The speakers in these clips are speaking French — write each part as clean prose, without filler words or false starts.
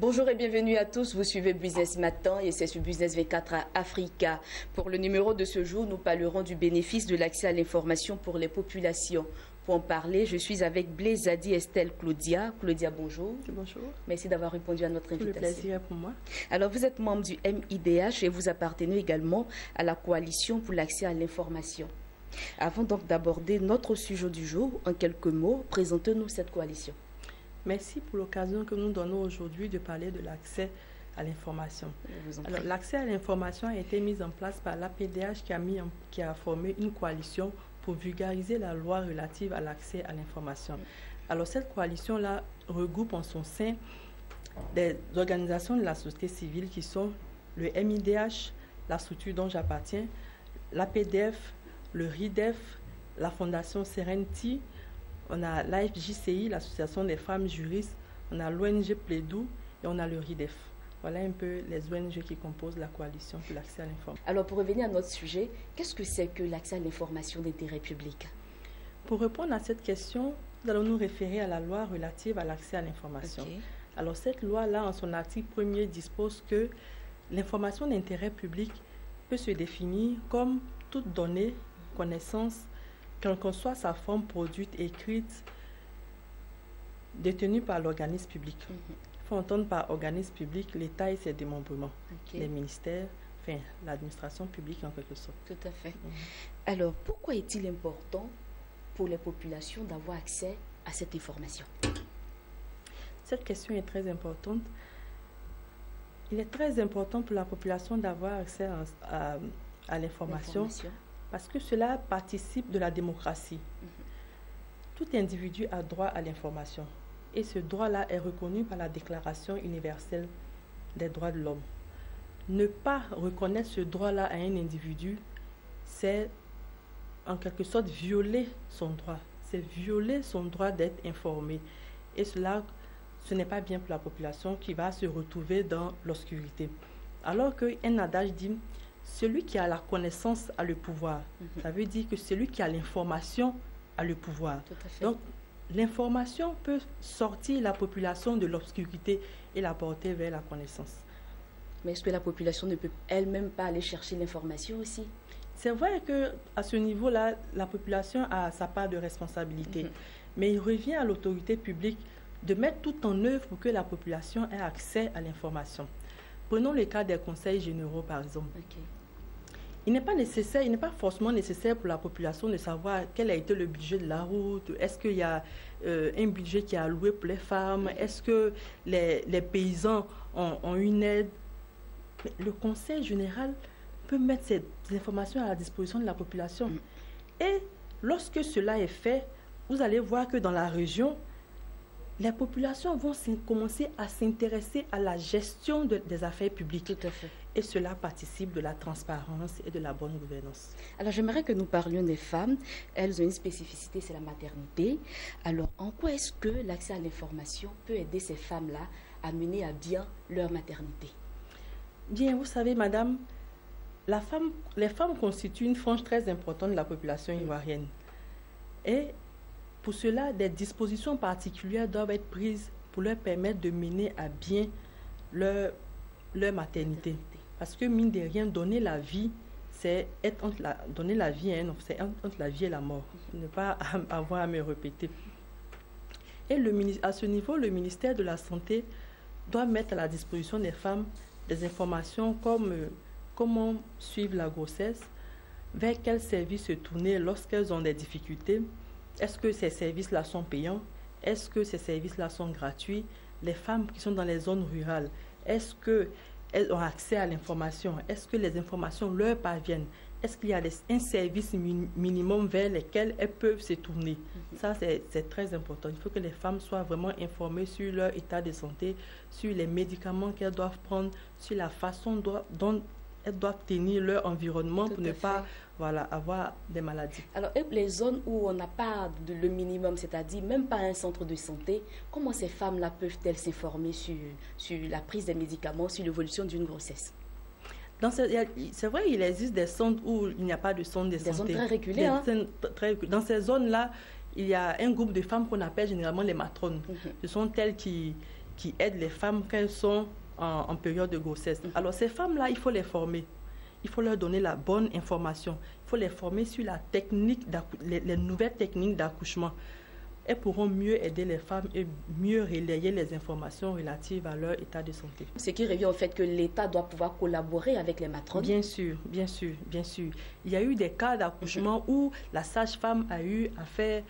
Bonjour et bienvenue à tous, vous suivez Business Matin et c'est sur Business V4 à Africa. Pour le numéro de ce jour, nous parlerons du bénéfice de l'accès à l'information pour les populations. Pour en parler, je suis avec Blaise Zadi Estelle Claudia. Claudia, bonjour. Bonjour. Merci d'avoir répondu à notre invitation. Le plaisir est pour moi. Alors, vous êtes membre du MIDH et vous appartenez également à la coalition pour l'accès à l'information. Avant donc d'aborder notre sujet du jour, en quelques mots, présentez-nous cette coalition. Merci pour l'occasion que nous donnons aujourd'hui de parler de l'accès à l'information. Alors, l'accès à l'information a été mis en place par l'APDH qui a formé une coalition pour vulgariser la loi relative à l'accès à l'information. Alors, cette coalition-là regroupe en son sein des organisations de la société civile qui sont le MIDH, la structure dont j'appartiens, l'APDF, le RIDEF, la Fondation Serenity, on a l'AFJCI, l'Association des femmes juristes, on a l'ONG Plaidou et on a le RIDEF. Voilà un peu les ONG qui composent la coalition pour l'accès à l'information. Alors pour revenir à notre sujet, qu'est-ce que c'est que l'accès à l'information d'intérêt public? Pour répondre à cette question, nous allons nous référer à la loi relative à l'accès à l'information. Okay. Alors cette loi-là, en son article 1er, dispose que l'information d'intérêt public peut se définir comme toute donnée, connaissance, quelle que soit sa forme produite, écrite, détenue par l'organisme public. Il faut entendre par organisme public l'État et ses démembrements, les ministères, enfin l'administration publique en quelque sorte. Tout à fait. Alors, pourquoi est-il important pour les populations d'avoir accès à cette information? Cette question est très importante. Il est très important pour la population d'avoir accès à l'information. Parce que cela participe de la démocratie. Tout individu a droit à l'information. Et ce droit-là est reconnu par la Déclaration universelle des droits de l'homme. Ne pas reconnaître ce droit-là à un individu, c'est en quelque sorte violer son droit. C'est violer son droit d'être informé. Et cela, ce n'est pas bien pour la population qui va se retrouver dans l'obscurité. Alors qu'un adage dit... Celui qui a la connaissance a le pouvoir. Ça veut dire que celui qui a l'information a le pouvoir. Donc, l'information peut sortir la population de l'obscurité et la porter vers la connaissance. Mais est-ce que la population ne peut elle-même pas aller chercher l'information aussi? C'est vrai qu'à ce niveau-là, la population a sa part de responsabilité. Mais il revient à l'autorité publique de mettre tout en œuvre pour que la population ait accès à l'information. Prenons le cas des conseils généraux, par exemple. Il n'est pas nécessaire, il n'est pas forcément nécessaire pour la population de savoir quel a été le budget de la route, est-ce qu'il y a un budget qui est alloué pour les femmes, est-ce que les paysans ont une aide. Mais le conseil général peut mettre ces informations à la disposition de la population. Et lorsque cela est fait, vous allez voir que dans la région, les populations vont commencer à s'intéresser à la gestion des affaires publiques. Tout à fait. Et cela participe de la transparence et de la bonne gouvernance. Alors j'aimerais que nous parlions des femmes. Elles ont une spécificité, c'est la maternité. Alors en quoi est-ce que l'accès à l'information peut aider ces femmes-là à mener à bien leur maternité? Bien, vous savez, madame, les femmes constituent une frange très importante de la population ivoirienne. Et pour cela, des dispositions particulières doivent être prises pour leur permettre de mener à bien leur maternité. Parce que, mine de rien, donner la vie, c'est donner la vie à un enfant, c'est entre la vie et la mort. Ne pas avoir à me répéter. Et à ce niveau, le ministère de la Santé doit mettre à la disposition des femmes des informations comme comment suivre la grossesse, vers quels services se tourner lorsqu'elles ont des difficultés. Est-ce que ces services-là sont payants? Est-ce que ces services-là sont gratuits? Les femmes qui sont dans les zones rurales, est-ce qu'elles ont accès à l'information? Est-ce que les informations leur parviennent? Est-ce qu'il y a un service minimum vers lequel elles peuvent se tourner? Ça, c'est très important. Il faut que les femmes soient vraiment informées sur leur état de santé, sur les médicaments qu'elles doivent prendre, sur la façon dont elles doivent tenir leur environnement pour ne pas avoir des maladies. Alors, les zones où on n'a pas le minimum, c'est-à-dire même pas un centre de santé, comment ces femmes-là peuvent-elles s'informer sur la prise des médicaments, sur l'évolution d'une grossesse? C'est vrai, il existe des centres où il n'y a pas de centre de santé. Des zones très reculées. Dans ces zones-là, il y a un groupe de femmes qu'on appelle généralement les matrones. Ce sont elles qui qui aident les femmes quand elles sont en période de grossesse. Alors ces femmes-là, il faut les former. Il faut leur donner la bonne information. Il faut les former sur la technique, les nouvelles techniques d'accouchement. Elles pourront mieux aider les femmes et mieux relayer les informations relatives à leur état de santé. Ce qui revient au fait que l'État doit pouvoir collaborer avec les matrones. Bien sûr, bien sûr, bien sûr. Il y a eu des cas d'accouchement où la sage-femme a eu à faire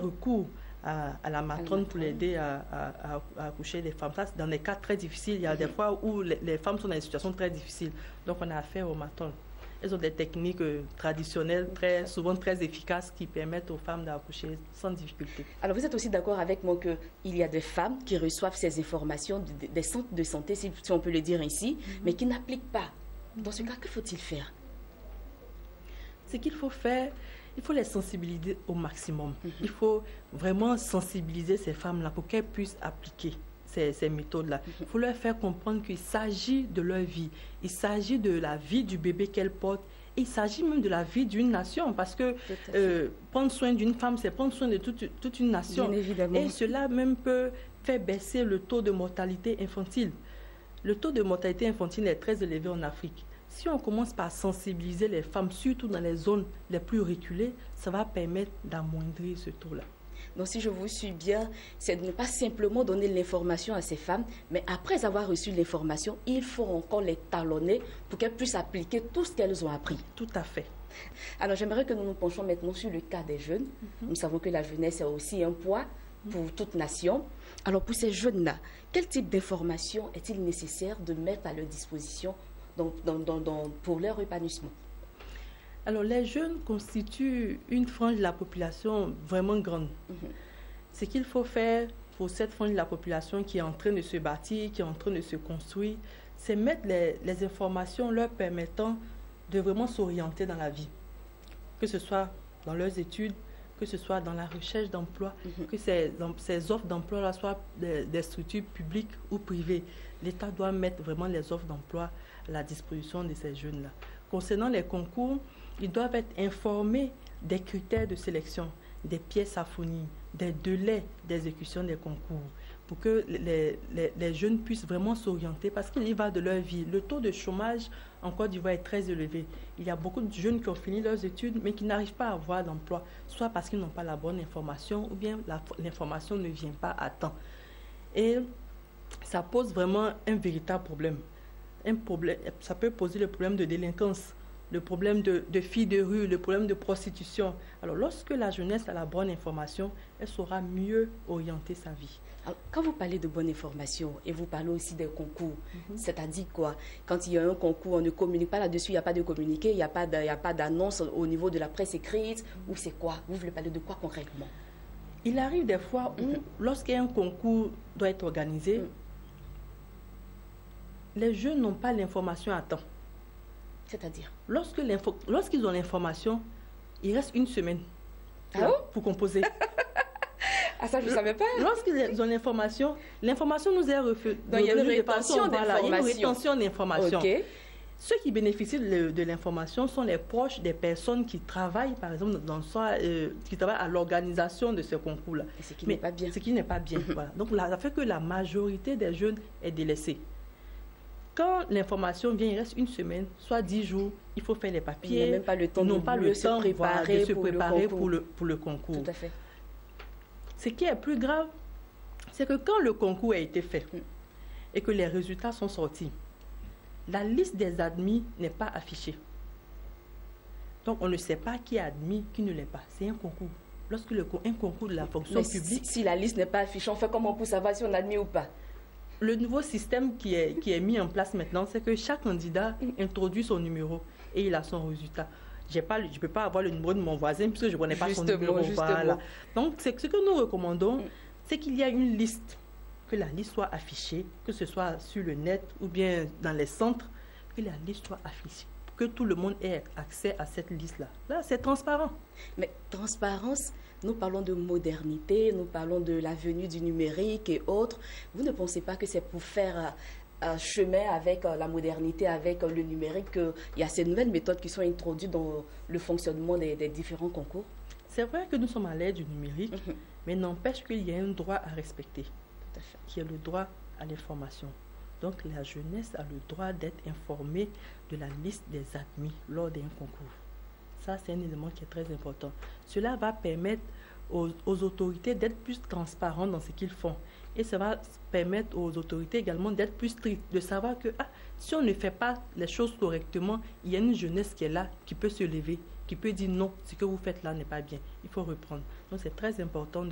recours à la matrone pour l'aider à accoucher les femmes. Ça, c'est dans des cas très difficiles. Il y a des fois où les femmes sont dans des situations très difficiles. Donc, on a affaire aux matrones. Elles ont des techniques traditionnelles, souvent très efficaces, qui permettent aux femmes d'accoucher sans difficulté. Alors, vous êtes aussi d'accord avec moi qu'il y a des femmes qui reçoivent ces informations des centres de santé, si on peut le dire ainsi, mais qui n'appliquent pas. Dans ce cas, que faut-il faire? Ce qu'il faut faire, il faut les sensibiliser au maximum. Il faut vraiment sensibiliser ces femmes-là pour qu'elles puissent appliquer ces méthodes-là. Il faut leur faire comprendre qu'il s'agit de leur vie. Il s'agit de la vie du bébé qu'elles portent. Il s'agit même de la vie d'une nation, parce que prendre soin d'une femme, c'est prendre soin de toute une nation. Bien évidemment. Et cela même peut faire baisser le taux de mortalité infantile. Le taux de mortalité infantile est très élevé en Afrique. Si on commence par sensibiliser les femmes, surtout dans les zones les plus reculées, ça va permettre d'amoindrir ce taux-là. Donc, si je vous suis bien, c'est de ne pas simplement donner l'information à ces femmes, mais après avoir reçu l'information, il faut encore les talonner pour qu'elles puissent appliquer tout ce qu'elles ont appris. Tout à fait. Alors, j'aimerais que nous nous penchions maintenant sur le cas des jeunes. Nous savons que la jeunesse est aussi un poids pour toute nation. Alors, pour ces jeunes-là, quel type d'information est-il nécessaire de mettre à leur disposition pour leur épanouissement? Alors, les jeunes constituent une frange de la population vraiment grande. Ce qu'il faut faire pour cette frange de la population qui est en train de se bâtir, qui est en train de se construire, c'est mettre les informations leur permettant de vraiment s'orienter dans la vie. Que ce soit dans leurs études, que ce soit dans la recherche d'emploi, que ces offres d'emploi soient des structures publiques ou privées. L'État doit mettre vraiment les offres d'emploi à la disposition de ces jeunes-là. Concernant les concours, ils doivent être informés des critères de sélection, des pièces à fournir, des délais d'exécution des concours, pour que les jeunes puissent vraiment s'orienter, parce qu'il y va de leur vie. Le taux de chômage en Côte d'Ivoire est très élevé. Il y a beaucoup de jeunes qui ont fini leurs études, mais qui n'arrivent pas à avoir d'emploi, soit parce qu'ils n'ont pas la bonne information, ou bien l'information ne vient pas à temps. Et ça pose vraiment un véritable problème. Ça peut poser le problème de délinquance, le problème de filles de rue, le problème de prostitution. Alors, lorsque la jeunesse a la bonne information, elle saura mieux orienter sa vie. Alors, quand vous parlez de bonne information et vous parlez aussi des concours, c'est-à-dire quoi? Quand il y a un concours, on ne communique pas là-dessus, il n'y a pas de communiqué, il n'y a pas d'annonce au niveau de la presse écrite, ou c'est quoi? Vous voulez parler de quoi concrètement? Il arrive des fois où, lorsqu'un concours doit être organisé, les jeunes n'ont pas l'information à temps. C'est-à-dire? Lorsqu'ils ont l'information, il reste une semaine pour composer. Ah, ça, je ne savais pas. Lorsqu'ils ont l'information nous est refusée. Donc, il y a une rétention d'information. Il y a une rétention d'information. Okay. Ceux qui bénéficient de l'information sont les proches des personnes qui travaillent, par exemple, qui travaillent à l'organisation de ce concours-là. Ce qui n'est pas bien. Ce qui n'est pas bien. Voilà. Donc, ça fait que la majorité des jeunes est délaissée. Quand l'information vient, il reste une semaine, soit 10 jours, il faut faire les papiers. Ils n'ont même pas le temps de se préparer pour le concours. Tout à fait. Ce qui est plus grave, c'est que quand le concours a été fait et que les résultats sont sortis, la liste des admis n'est pas affichée. Donc, on ne sait pas qui est admis, qui ne l'est pas. C'est un concours. Lorsque un concours de la fonction publique... Si la liste n'est pas affichée, on fait comment pour savoir si on est admis ou pas? Le nouveau système qui est mis en place maintenant, c'est que chaque candidat introduit son numéro et il a son résultat. Je ne peux pas avoir le numéro de mon voisin puisque je ne connais pas son numéro. Voilà. Donc, ce que nous recommandons, c'est qu'il y a une liste, que la liste soit affichée, que ce soit sur le net ou bien dans les centres, que la liste soit affichée, que tout le monde ait accès à cette liste-là. Là, c'est transparent. Mais transparence, nous parlons de modernité, nous parlons de la venue du numérique et autres. Vous ne pensez pas que c'est pour faire un chemin avec la modernité, avec le numérique, qu'il y a ces nouvelles méthodes qui sont introduites dans le fonctionnement des différents concours? C'est vrai que nous sommes à l'ère du numérique, Mais n'empêche qu'il y a un droit à respecter, Tout à fait. qui est le droit à l'information. Donc la jeunesse a le droit d'être informée de la liste des admis lors d'un concours. Ça, c'est un élément qui est très important. Cela va permettre aux autorités d'être plus transparentes dans ce qu'ils font. Et ça va permettre aux autorités également d'être plus strictes, de savoir que si on ne fait pas les choses correctement, il y a une jeunesse qui est là, qui peut se lever, qui peut dire non, ce que vous faites là n'est pas bien, il faut reprendre. Donc c'est très important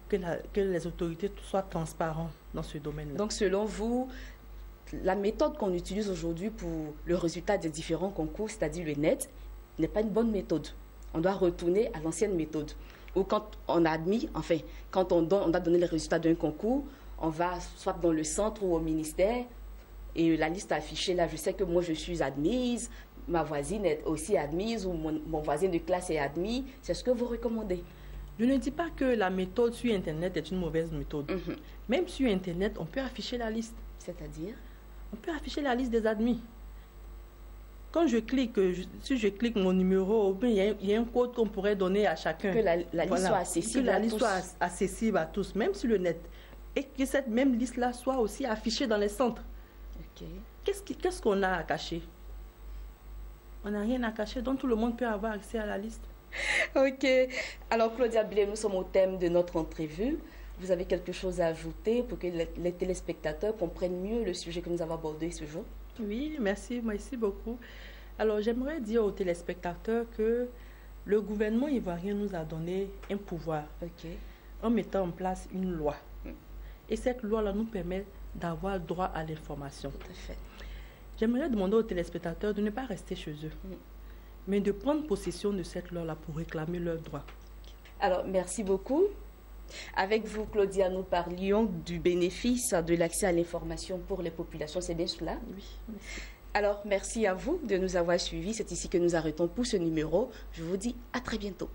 que les autorités soient transparentes dans ce domaine-là. Donc selon vous, la méthode qu'on utilise aujourd'hui pour le résultat des différents concours, c'est-à-dire le net, n'est pas une bonne méthode. On doit retourner à l'ancienne méthode. Ou quand on a admis, enfin, quand on doit donner les résultats d'un concours, on va soit dans le centre ou au ministère et la liste affichée là, je sais que moi je suis admise, ma voisine est aussi admise ou mon voisin de classe est admis. C'est ce que vous recommandez? Je ne dis pas que la méthode sur Internet est une mauvaise méthode. Mhm. Même sur Internet, on peut afficher la liste. C'est-à-dire? On peut afficher la liste des admis. Quand je clique, si je clique mon numéro, il y a un code qu'on pourrait donner à chacun. Que la liste soit accessible à tous. Que la liste soit accessible à tous, même sur le net. Et que cette même liste-là soit aussi affichée dans les centres. Ok. Qu'est-ce qu'on a à cacher? On n'a rien à cacher, donc tout le monde peut avoir accès à la liste. Ok. Alors, Claudia Blé, nous sommes au thème de notre entrevue. Vous avez quelque chose à ajouter pour que les téléspectateurs comprennent mieux le sujet que nous avons abordé ce jour? Oui, merci beaucoup. Alors, j'aimerais dire aux téléspectateurs que le gouvernement ivoirien nous a donné un pouvoir en mettant en place une loi. Et cette loi-là nous permet d'avoir droit à l'information. Tout à fait. J'aimerais demander aux téléspectateurs de ne pas rester chez eux, mais de prendre possession de cette loi-là pour réclamer leurs droits. Alors, merci beaucoup. Avec vous, Claudia, nous parlions du bénéfice de l'accès à l'information pour les populations. C'est bien cela? Oui, merci. Alors, merci à vous de nous avoir suivis. C'est ici que nous arrêtons pour ce numéro. Je vous dis à très bientôt.